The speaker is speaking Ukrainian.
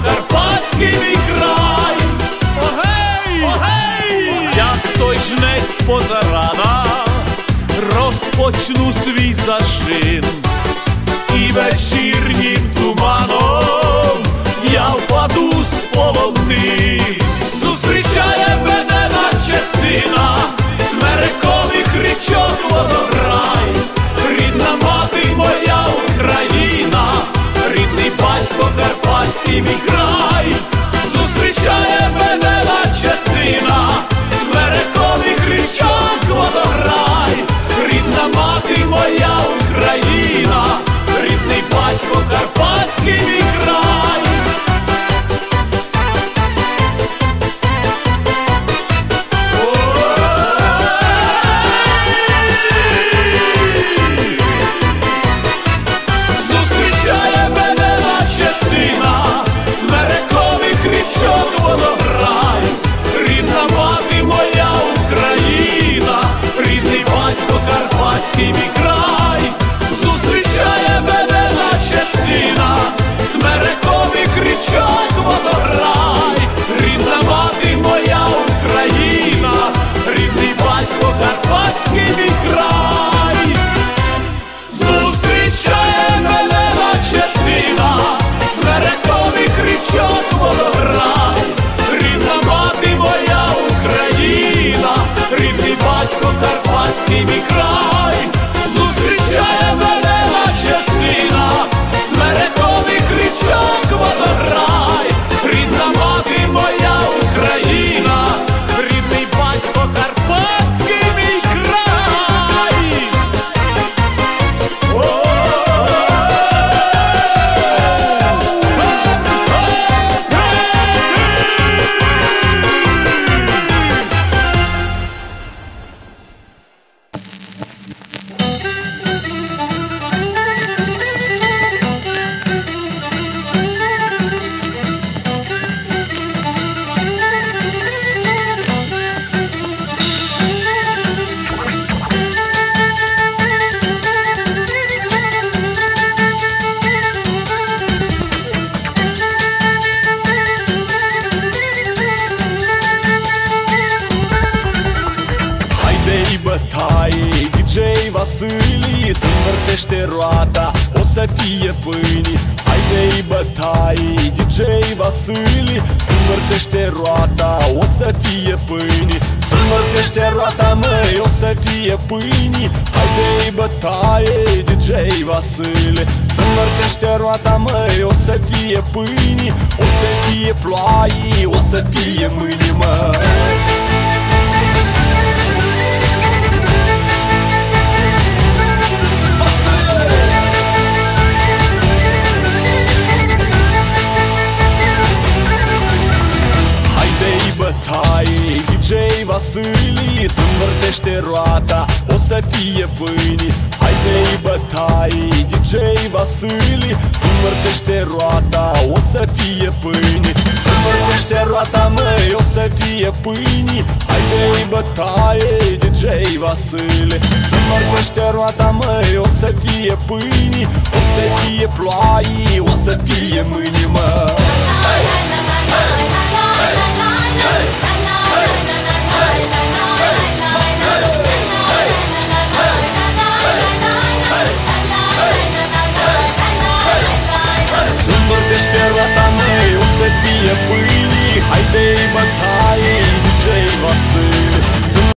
Карпатський мій край. Огей, огей, як той жнець позарана розпочну свій зажин, і вечірнім туманом я впаду з полони. Зустрічає мене наче сина смерекових річок водограй. Рідна мати моя Україна, рідний батько Карпатський мій край. Зустрічає мене наче сина смерекових річок водограй. Рідна мати моя Україна, рідний батько Карпатський мій край. Зустрічає мене наче сина смерекових річок водограй. Рідна мати моя Україна, рідний батько Карпатський мій край. Зустрічає мене наче сина смерекових річок водограй. Рідна мати моя Україна, рідний батько Карпатський мій край. Зустрічає мене наче сина смерекових річок водограй. Рідна мати моя Україна, рідний батько Карпатський мій край. Зустрічає мене наче сина смерекових річок водограй. Рідна мати моя Україна, рідний батько Карпатський мій край. Діджей Василій, син вертеште роата, о Софіє пині. Хайде батаї, діджей Василій, син вертеште роата, о Софіє пині. Син вертеште роата мей, о Софіє пині. Хайде батаї, діджей Василій, син вертеште роата мей, о Софіє пині. О Софіє плаї, о Софіє мині мей. Діджей Василій, син вертеште роата, о Софіє пині. Хайде батаї, діджей Василій, син вертеште роата, о Софіє пині. Син вертеште роата мей, о Софіє пині. Хайде батаї, діджей Василій, син вертеште роата мей, о Софіє пині. О Софіє плаї, о Софіє мині мей. Син вертеште роата мей, о Софіє пині.